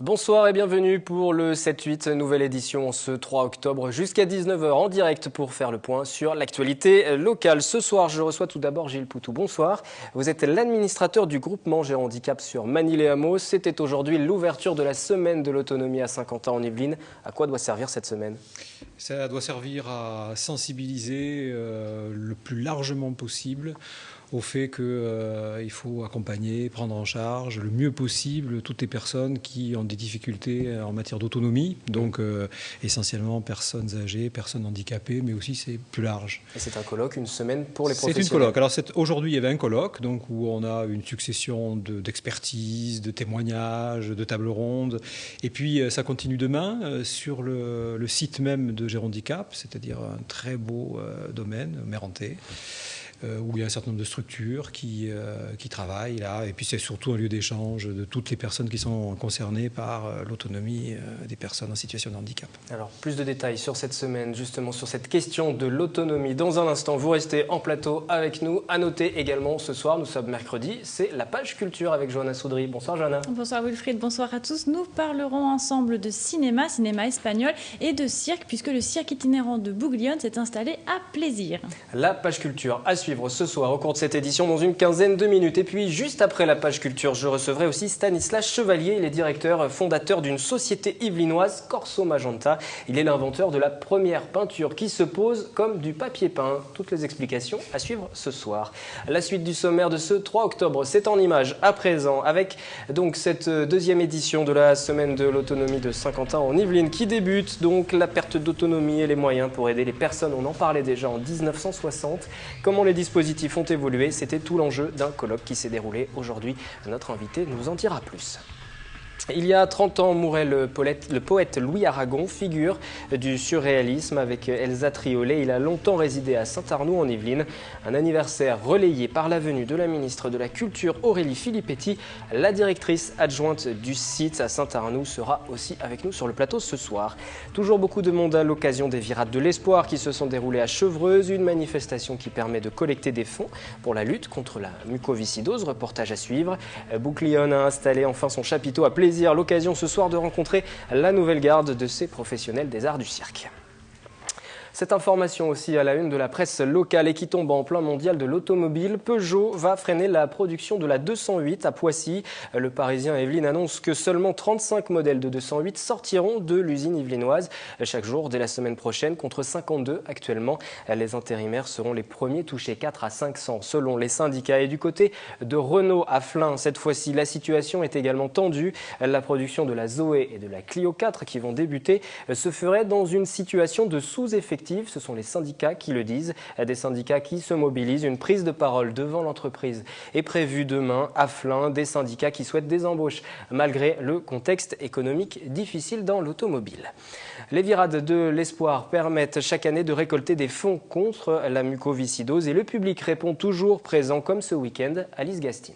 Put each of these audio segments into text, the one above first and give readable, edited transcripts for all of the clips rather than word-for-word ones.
Bonsoir et bienvenue pour le 7-8, nouvelle édition ce 3 octobre jusqu'à 19 h en direct pour faire le point sur l'actualité locale. Ce soir, je reçois tout d'abord Gilles Poutou. Bonsoir. Vous êtes l'administrateur du groupement Géant Handicap sur Manille-les-Hameaux. C'était aujourd'hui l'ouverture de la semaine de l'autonomie à Saint-Quentin en Yvelines. À quoi doit servir cette semaine ? Ça doit servir à sensibiliser le plus largement possible au fait qu'il faut accompagner, prendre en charge le mieux possible toutes les personnes qui ont des difficultés en matière d'autonomie, donc essentiellement personnes âgées, personnes handicapées, mais aussi c'est plus large. Et c'est un colloque, une semaine pour les professionnels. C'est une colloque. Alors aujourd'hui il y avait un colloque donc, où on a une succession d'expertises, de témoignages, de tables rondes, et puis ça continue demain sur le site même de Géant Handicap, c'est-à-dire un très beau domaine, Mérenté, où il y a un certain nombre de structures qui travaillent là. Et puis c'est surtout un lieu d'échange de toutes les personnes qui sont concernées par l'autonomie des personnes en situation de handicap. Alors plus de détails sur cette semaine, justement sur cette question de l'autonomie. Dans un instant, vous restez en plateau avec nous. À noter également ce soir, nous sommes mercredi, c'est la page culture avec Johanna Soudry. Bonsoir Johanna. Bonsoir Wilfried, bonsoir à tous. Nous parlerons ensemble de cinéma espagnol et de cirque, puisque le cirque itinérant de Bouglione s'est installé à Plaisir. La page culture à suivre ce soir au cours de cette édition dans une quinzaine de minutes. Et puis juste après la page culture, je recevrai aussi Stanislas Chevalier. Il est directeur fondateur d'une société yvelinoise, Corso Magenta. Il est l'inventeur de la première peinture qui se pose comme du papier peint. Toutes les explications à suivre ce soir. La suite du sommaire de ce 3 octobre, c'est en images à présent avec donc cette deuxième édition de la semaine de l'autonomie de Saint-Quentin en Yvelines qui débute. Donc la perte d'autonomie et les moyens pour aider les personnes. On en parlait déjà en 1960. Comment les dispositifs ont évolué, c'était tout l'enjeu d'un colloque qui s'est déroulé aujourd'hui. Notre invité nous en dira plus. Il y a 30 ans, mourait le poète Louis Aragon, figure du surréalisme avec Elsa Triolet. Il a longtemps résidé à Saint-Arnoux en Yvelines. Un anniversaire relayé par la venue de la ministre de la Culture Aurélie Filippetti. La directrice adjointe du site à Saint-Arnoux sera aussi avec nous sur le plateau ce soir. Toujours beaucoup de monde à l'occasion des Virades de l'Espoir qui se sont déroulées à Chevreuse. Une manifestation qui permet de collecter des fonds pour la lutte contre la mucoviscidose. Reportage à suivre. Bouglione a installé enfin son chapiteau à Plaisir. L'occasion ce soir de rencontrer la nouvelle garde de ces professionnels des arts du cirque. Cette information aussi à la une de la presse locale et qui tombe en plein mondial de l'automobile. Peugeot va freiner la production de la 208 à Poissy. Le Parisien Yvelines annonce que seulement 35 modèles de 208 sortiront de l'usine yvelinoise chaque jour dès la semaine prochaine contre 52 actuellement. Les intérimaires seront les premiers touchés, 4 à 500 selon les syndicats. Et du côté de Renault à Flins, cette fois-ci, la situation est également tendue. La production de la Zoé et de la Clio 4 qui vont débuter se ferait dans une situation de sous-effectif. Ce sont les syndicats qui le disent, des syndicats qui se mobilisent. Une prise de parole devant l'entreprise est prévue demain à Flins, des syndicats qui souhaitent des embauches malgré le contexte économique difficile dans l'automobile. Les Virades de l'Espoir permettent chaque année de récolter des fonds contre la mucoviscidose et le public répond toujours présent comme ce week-end. Alice Gastine.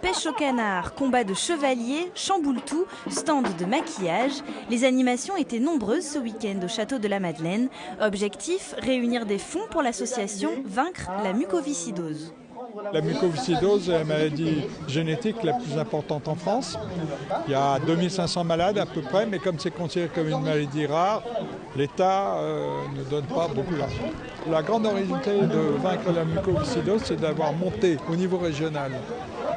Pêche au canard, combat de chevaliers, chamboule-tout, stand de maquillage. Les animations étaient nombreuses ce week-end au château de la Madeleine. Objectif, réunir des fonds pour l'association Vaincre la mucoviscidose. La mucoviscidose est la maladie génétique la plus importante en France. Il y a 2500 malades à peu près, mais comme c'est considéré comme une maladie rare, l'État ne donne pas beaucoup d'argent. La grande originalité de Vaincre la mucoviscidose, c'est d'avoir monté au niveau régional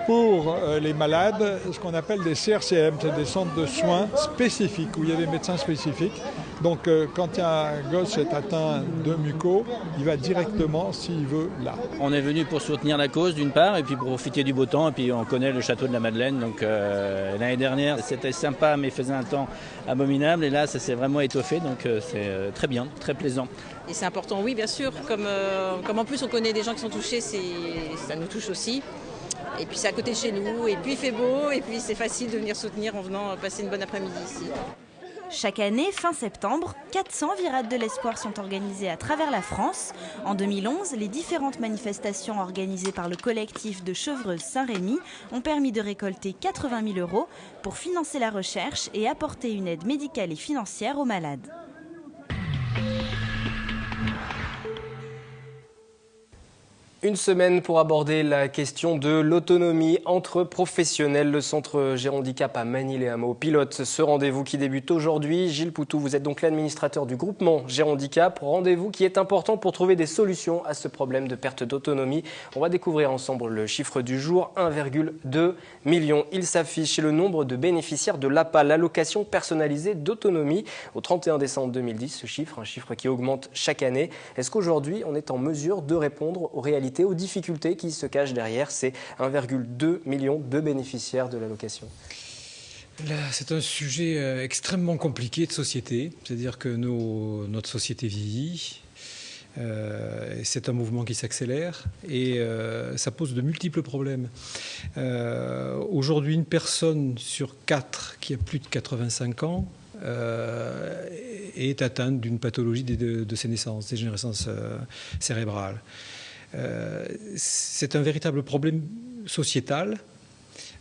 pour les malades ce qu'on appelle des CRCM, c'est des centres de soins spécifiques, où il y a des médecins spécifiques. Donc quand un gosse est atteint de muco, il va directement, s'il veut, là. On est venu pour soutenir la cause d'une part, et puis pour profiter du beau temps, et puis on connaît le château de la Madeleine, donc l'année dernière c'était sympa mais faisait un temps abominable, et là ça s'est vraiment étoffé, donc c'est très bien, très plaisant. Et c'est important, oui bien sûr, comme en plus on connaît des gens qui sont touchés, ça nous touche aussi. Et puis c'est à côté de chez nous, et puis il fait beau, et puis c'est facile de venir soutenir en venant passer une bonne après-midi ici. Chaque année, fin septembre, 400 Virades de l'Espoir sont organisées à travers la France. En 2011, les différentes manifestations organisées par le collectif de Chevreuse-Saint-Rémy ont permis de récolter 80 000 € pour financer la recherche et apporter une aide médicale et financière aux malades. Une semaine pour aborder la question de l'autonomie entre professionnels. Le centre Gérondicap à Magny-les-Hameaux pilote ce rendez-vous qui débute aujourd'hui. Gilles Poutou, vous êtes donc l'administrateur du groupement Gérondicap. Rendez-vous qui est important pour trouver des solutions à ce problème de perte d'autonomie. On va découvrir ensemble le chiffre du jour, 1,2 million. Il s'affiche chez le nombre de bénéficiaires de l'APA, l'allocation personnalisée d'autonomie. Au 31 décembre 2010, ce chiffre, un chiffre qui augmente chaque année. Est-ce qu'aujourd'hui, on est en mesure de répondre aux réalités, aux difficultés qui se cachent derrière ces 1,2 million de bénéficiaires de l'allocation? C'est un sujet extrêmement compliqué de société, c'est-à-dire que notre société vieillit, c'est un mouvement qui s'accélère et ça pose de multiples problèmes. Aujourd'hui, une personne sur 4 qui a plus de 85 ans est atteinte d'une pathologie de ses naissances, dégénérescence cérébrale. C'est un véritable problème sociétal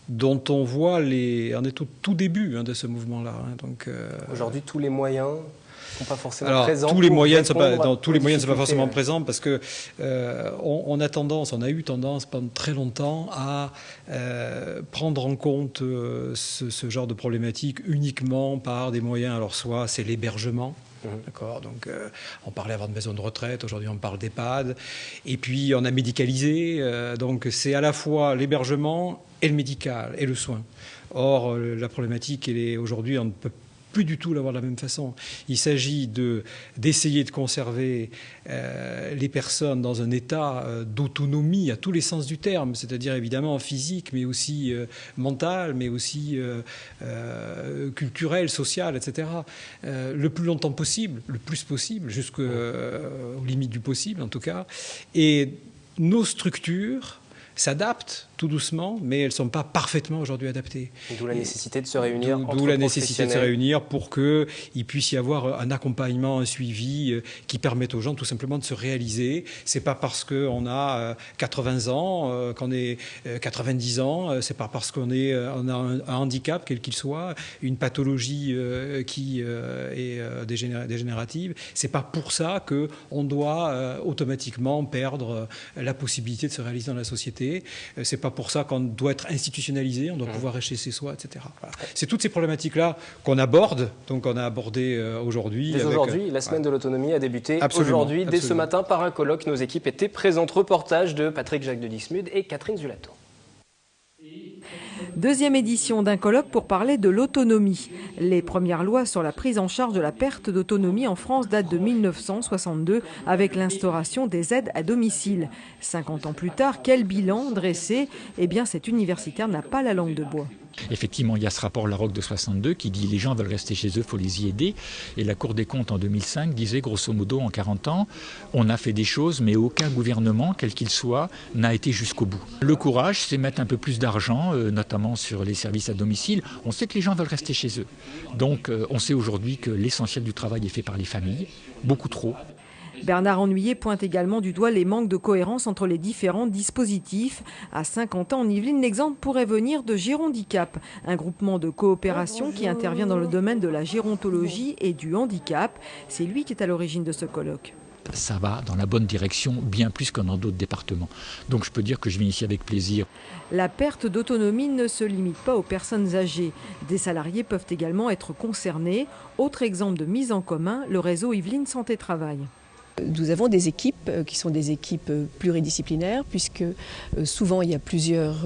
dont on voit on est au tout début de ce mouvement-là. Donc aujourd'hui, tous les moyens ne sont pas forcément présents. Tous les moyens ne sont pas forcément présents parce que on a eu tendance pendant très longtemps à prendre en compte ce genre de problématique uniquement par des moyens. Alors soit c'est l'hébergement. D'accord, donc on parlait avant de maison de retraite, aujourd'hui on parle d'EHPAD, et puis on a médicalisé, donc c'est à la fois l'hébergement et le médical et le soin. Or, la problématique, aujourd'hui, on ne peut plus du tout l'avoir de la même façon. Il s'agit d'essayer de conserver les personnes dans un état d'autonomie à tous les sens du terme, c'est-à-dire évidemment physique, mais aussi mental, mais aussi culturel, social, etc. Le plus longtemps possible, le plus possible, jusqu'aux limites du possible en tout cas. Et nos structures s'adaptent tout doucement, mais elles ne sont pas parfaitement aujourd'hui adaptées. D'où la nécessité de se réunir D'où la nécessité de se réunir pour qu'il puisse y avoir un accompagnement, un suivi qui permette aux gens tout simplement de se réaliser. Ce n'est pas parce qu'on a 80 ans, qu'on est 90 ans, ce n'est pas parce on a un handicap, quel qu'il soit, une pathologie qui est dégénérative. Ce n'est pas pour ça qu'on doit automatiquement perdre la possibilité de se réaliser dans la société. C'est pas pour ça qu'on doit être institutionnalisé, on doit pouvoir rester chez soi, etc. Voilà. C'est toutes ces problématiques-là qu'on aborde, donc on a abordé aujourd'hui. Dès aujourd'hui, la semaine de l'autonomie a débuté aujourd'hui, dès ce matin, par un colloque. Nos équipes étaient présentes. Reportage de Patrick Jacques de Dixmude et Catherine Zulato. Deuxième édition d'un colloque pour parler de l'autonomie. Les premières lois sur la prise en charge de la perte d'autonomie en France datent de 1962 avec l'instauration des aides à domicile. 50 ans plus tard, quel bilan dressé? Eh bien, cet universitaire n'a pas la langue de bois. Effectivement, il y a ce rapport Larocque de 62 qui dit les gens veulent rester chez eux, il faut les y aider. Et la Cour des comptes en 2005 disait grosso modo en 40 ans, on a fait des choses mais aucun gouvernement, quel qu'il soit, n'a été jusqu'au bout. Le courage, c'est mettre un peu plus d'argent, notamment sur les services à domicile. On sait que les gens veulent rester chez eux. Donc on sait aujourd'hui que l'essentiel du travail est fait par les familles, beaucoup trop. Bernard Ennuyé pointe également du doigt les manques de cohérence entre les différents dispositifs. À 50 ans, en Yvelines, l'exemple pourrait venir de Gérondicap, un groupement de coopération qui intervient dans le domaine de la gérontologie et du handicap. C'est lui qui est à l'origine de ce colloque. Ça va dans la bonne direction, bien plus que dans d'autres départements. Donc je peux dire que je viens ici avec plaisir. La perte d'autonomie ne se limite pas aux personnes âgées. Des salariés peuvent également être concernés. Autre exemple de mise en commun, le réseau Yvelines Santé Travail. Nous avons des équipes qui sont des équipes pluridisciplinaires puisque souvent il y a plusieurs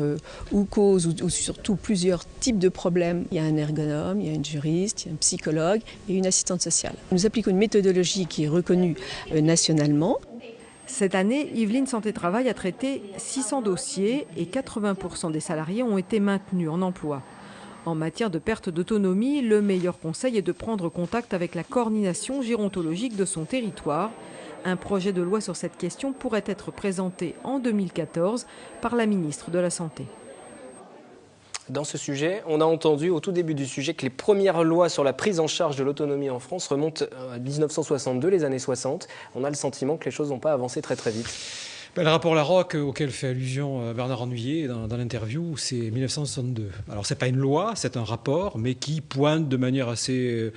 causes ou surtout plusieurs types de problèmes. Il y a un ergonome, il y a une juriste, il y a un psychologue et une assistante sociale. Nous appliquons une méthodologie qui est reconnue nationalement. Cette année, Yvelines Santé Travail a traité 600 dossiers et 80% des salariés ont été maintenus en emploi. En matière de perte d'autonomie, le meilleur conseil est de prendre contact avec la coordination gérontologique de son territoire. Un projet de loi sur cette question pourrait être présenté en 2014 par la ministre de la Santé. Dans ce sujet, on a entendu au tout début du sujet que les premières lois sur la prise en charge de l'autonomie en France remontent à 1962, les années 60. On a le sentiment que les choses n'ont pas avancé très très vite. Le rapport Larocque auquel fait allusion Bernard Ennuyé dans l'interview, c'est 1962. Alors c'est pas une loi, c'est un rapport, mais qui pointe de manière assez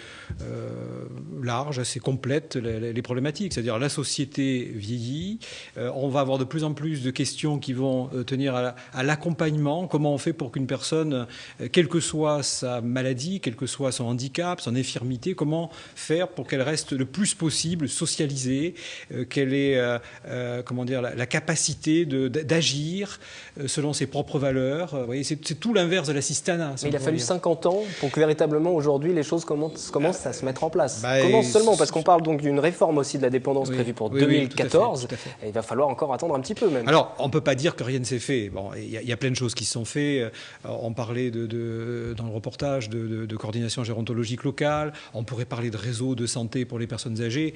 large, assez complète les problématiques. C'est-à-dire la société vieillit, on va avoir de plus en plus de questions qui vont tenir à l'accompagnement. Comment on fait pour qu'une personne, quelle que soit sa maladie, quel que soit son handicap, son infirmité, comment faire pour qu'elle reste le plus possible socialisée, qu'elle ait la capacité d'agir selon ses propres valeurs. Vous voyez, c'est tout l'inverse de l'assistanat. Mais il a fallu 50 ans pour que véritablement aujourd'hui les choses commencent à se mettre en place. Comment seulement, parce qu'on parle donc d'une réforme aussi de la dépendance prévue pour 2014. Tout à fait. Et il va falloir encore attendre un petit peu même. Alors, on ne peut pas dire que rien ne s'est fait. Bon, il y a plein de choses qui se sont faites. On parlait dans le reportage de coordination gérontologique locale. On pourrait parler de réseaux de santé pour les personnes âgées.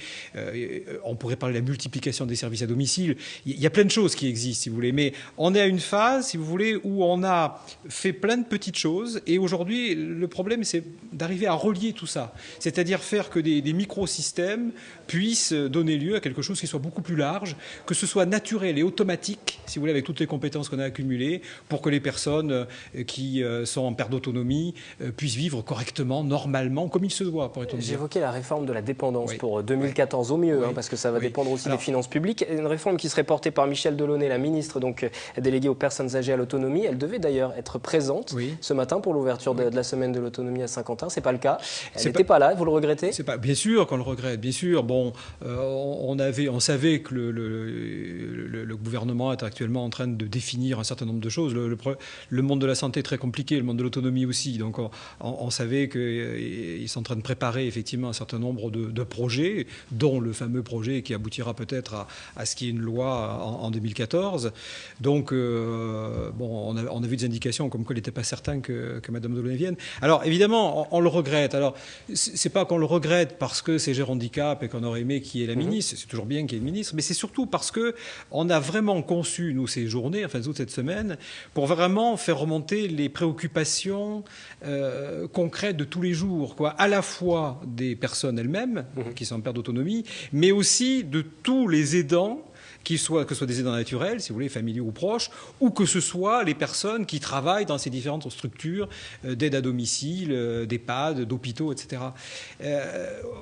On pourrait parler de la multiplication des services à domicile. Il y a plein de choses qui existent, si vous voulez. Mais on est à une phase, si vous voulez, où on a fait plein de petites choses. Et aujourd'hui, le problème, c'est d'arriver à relier tout ça. C'est-à-dire faire que des microsystèmes puissent donner lieu à quelque chose qui soit beaucoup plus large, que ce soit naturel et automatique, si vous voulez, avec toutes les compétences qu'on a accumulées, pour que les personnes qui sont en perte d'autonomie puissent vivre correctement, normalement, comme il se doit, pourrait-on dire. J'évoquais la réforme de la dépendance pour 2014 au mieux, parce que ça va dépendre aussi des finances publiques. Une réforme qui serait portée par Michel Delaunay, la ministre donc déléguée aux personnes âgées à l'autonomie. Elle devait d'ailleurs être présente ce matin pour l'ouverture de la semaine de l'autonomie à Saint-Quentin. C'est pas le cas. Elle n'était pas là. Vous le regrettez? Bien sûr qu'on le regrette. Bien sûr. Bon, on savait que le gouvernement est actuellement en train de définir un certain nombre de choses. Le monde de la santé est très compliqué, le monde de l'autonomie aussi. Donc on savait qu'ils sont en train de préparer effectivement un certain nombre de projets, dont le fameux projet qui aboutira peut-être à ce qu'il y ait une loi en 2014. Donc on a vu des indications comme quoi il n'était pas certain que Mme Delaunay vienne. Alors évidemment, on le regrette. Alors c'est pas qu'on le regrette parce que c'est Gérondicap et qu'on aurait aimé qu'il y ait la ministre. C'est toujours bien qu'il y ait une ministre, mais c'est surtout parce que on a vraiment conçu nous ces journées, enfin toute cette semaine, pour vraiment faire remonter les préoccupations concrètes de tous les jours, à la fois des personnes elles-mêmes qui sont en perte d'autonomie, mais aussi de tous les aidants, que ce soit des aidants naturels, si vous voulez, familiaux ou proches, ou que ce soit les personnes qui travaillent dans ces différentes structures d'aide à domicile, d'EHPAD, d'hôpitaux, etc.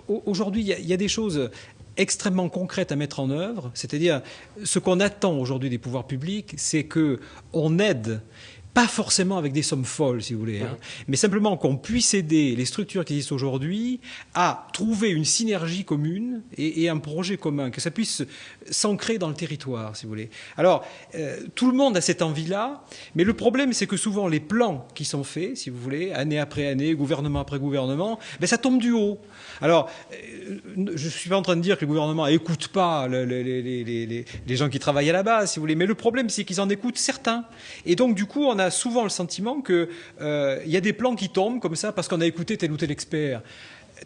Aujourd'hui, il y a des choses extrêmement concrètes à mettre en œuvre, c'est-à-dire ce qu'on attend aujourd'hui des pouvoirs publics, c'est qu'on aide, pas forcément avec des sommes folles, si vous voulez, mais simplement qu'on puisse aider les structures qui existent aujourd'hui à trouver une synergie commune et un projet commun, que ça puisse s'ancrer dans le territoire, si vous voulez. Alors, tout le monde a cette envie-là, mais le problème, c'est que souvent, les plans qui sont faits, si vous voulez, année après année, gouvernement après gouvernement, ça tombe du haut. Alors, je ne suis pas en train de dire que le gouvernement n'écoute pas les gens qui travaillent à la base, si vous voulez, mais le problème, c'est qu'ils en écoutent certains. Et donc, du coup, on a souvent le sentiment qu'il y a des plans qui tombent comme ça parce qu'on a écouté tel ou tel expert.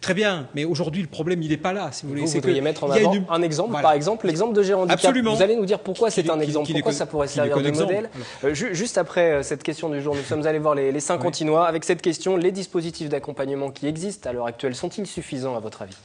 Très bien, mais aujourd'hui, le problème, il n'est pas là, si vous voulez. Vous voudriez mettre en avant un exemple, par exemple, l'exemple de Gérondicap. Absolument. Vous allez nous dire pourquoi c'est un exemple, pourquoi ça pourrait servir de modèle. Juste après cette question du jour, nous sommes allés voir les Saint-Quentinois avec cette question, les dispositifs d'accompagnement qui existent à l'heure actuelle sont-ils suffisants à votre avis ?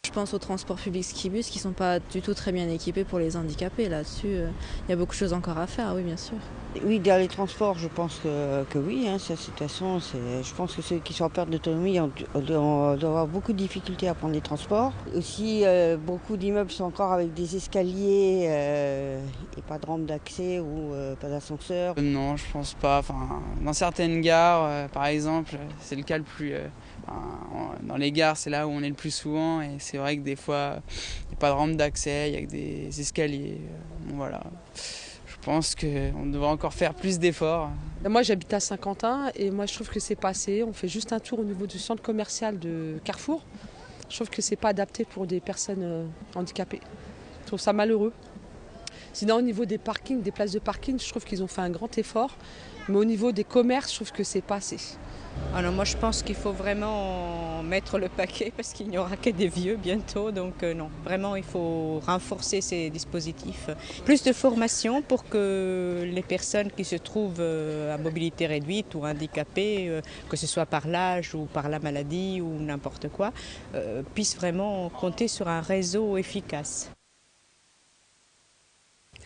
Je pense aux transports publics skibus qui ne sont pas du tout très bien équipés pour les handicapés. Là-dessus, il y a beaucoup de choses encore à faire, oui, bien sûr. Oui, dans les transports, je pense que oui. Ça, de toute façon, je pense que ceux qui sont en perte d'autonomie doivent avoir beaucoup de difficultés à prendre les transports. Aussi, beaucoup d'immeubles sont encore avec des escaliers et pas de rampe d'accès ou pas d'ascenseur. Non, je pense pas. Enfin, dans certaines gares, par exemple, c'est le cas le plus... dans les gares, c'est là où on est le plus souvent et c'est vrai que des fois, il n'y a pas de rampe d'accès, il y a que des escaliers. Voilà. Je pense qu'on devrait encore faire plus d'efforts. Moi, j'habite à Saint-Quentin et moi, je trouve que c'est pas assez. On fait juste un tour au niveau du centre commercial de Carrefour. Je trouve que c'est pas adapté pour des personnes handicapées. Je trouve ça malheureux. Sinon, au niveau des parkings, des places de parking, je trouve qu'ils ont fait un grand effort. Mais au niveau des commerces, je trouve que c'est pas assez. Alors moi je pense qu'il faut vraiment mettre le paquet parce qu'il n'y aura que des vieux bientôt, donc non, vraiment il faut renforcer ces dispositifs. Plus de formation pour que les personnes qui se trouvent à mobilité réduite ou handicapées, que ce soit par l'âge ou par la maladie ou n'importe quoi, puissent vraiment compter sur un réseau efficace.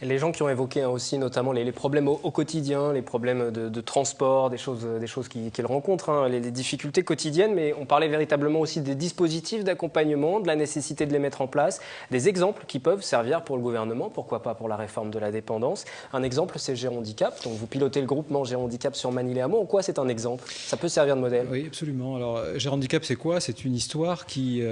Et les gens qui ont évoqué aussi notamment les problèmes au quotidien, les problèmes de transport, des choses qu'ils rencontrent, les difficultés quotidiennes, mais on parlait véritablement aussi des dispositifs d'accompagnement, de la nécessité de les mettre en place, des exemples qui peuvent servir pour le gouvernement, pourquoi pas pour la réforme de la dépendance. Un exemple, c'est Géhandicap. Donc vous pilotez le groupement Géhandicap sur Manille-les-Hameaux. En quoi c'est un exemple? Ça peut servir de modèle? Oui, absolument. Alors Géhandicap, c'est quoi? C'est une histoire qui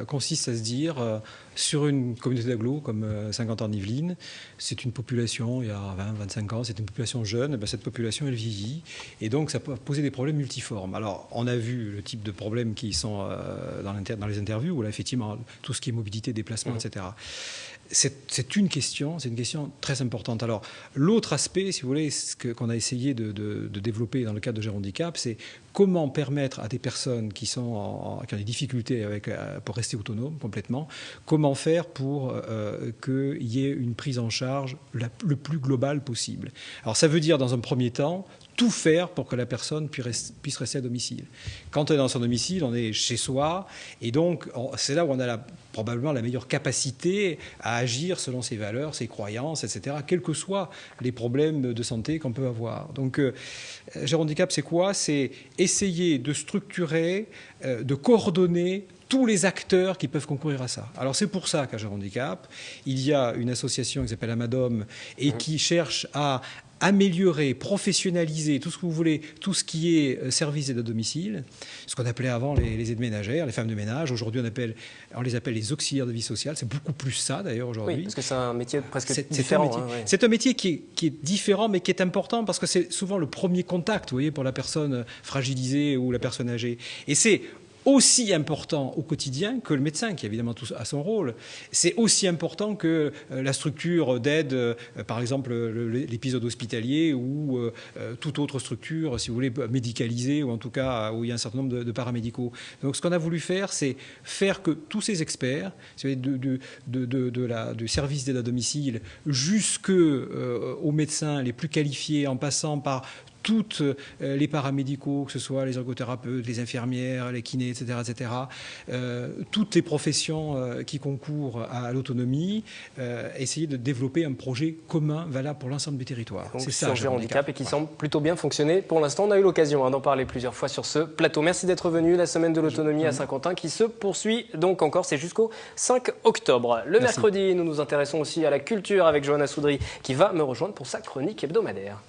consiste à se dire, sur une communauté d'agglo comme Saint-Quentin-en-Yvelines, c'est une population, il y a 20-25 ans, c'est une population jeune, cette population, elle vieillit, et donc ça peut poser des problèmes multiformes. Alors, on a vu le type de problèmes qui sont dans les interviews, où là, effectivement, tout ce qui est mobilité, déplacement, etc. C'est une question très importante. Alors, l'autre aspect, si vous voulez, qu'on a essayé de développer dans le cadre de Géhandicap, c'est comment permettre à des personnes qui ont des difficultés pour rester autonomes complètement, comment faire pour qu'il y ait une prise en charge le plus globale possible. Alors, ça veut dire, dans un premier temps, tout faire pour que la personne puisse rester à domicile. Quand on est dans son domicile, on est chez soi, et donc c'est là où on a probablement la meilleure capacité à agir selon ses valeurs, ses croyances, etc., quels que soient les problèmes de santé qu'on peut avoir. Donc, Géhandicap, c'est quoi? C'est essayer de structurer, de coordonner tous les acteurs qui peuvent concourir à ça. Alors c'est pour ça qu'à Géhandicap, il y a une association qui s'appelle Amadom et qui cherche à améliorer, professionnaliser tout ce que vous voulez, tout ce qui est service d'aide à domicile, ce qu'on appelait avant les aides ménagères, les femmes de ménage. Aujourd'hui, on les appelle les auxiliaires de vie sociale. C'est beaucoup plus ça, d'ailleurs, aujourd'hui. Oui, parce que c'est un métier presque différent. C'est un métier qui est différent, mais qui est important parce que c'est souvent le premier contact, vous voyez, pour la personne fragilisée ou la personne âgée. Et c'est aussi important au quotidien que le médecin, qui évidemment a son rôle. C'est aussi important que la structure d'aide, par exemple l'épisode hospitalier ou toute autre structure, si vous voulez, médicalisée, ou en tout cas où il y a un certain nombre de paramédicaux. Donc ce qu'on a voulu faire, c'est faire que tous ces experts, du service d'aide à domicile jusqu'aux médecins les plus qualifiés, en passant par toutes les paramédicaux, que ce soit les ergothérapeutes, les infirmières, les kinés, etc., toutes les professions qui concourent à l'autonomie, essayer de développer un projet commun valable pour l'ensemble du territoire. C'est ça, Géhandicap, et qui semble plutôt bien fonctionner. Pour l'instant, on a eu l'occasion d'en parler plusieurs fois sur ce plateau. Merci d'être venu. La semaine de l'autonomie à Saint-Quentin qui se poursuit donc encore, c'est jusqu'au 5 octobre. Le mercredi, nous nous intéressons aussi à la culture avec Johanna Soudry qui va me rejoindre pour sa chronique hebdomadaire.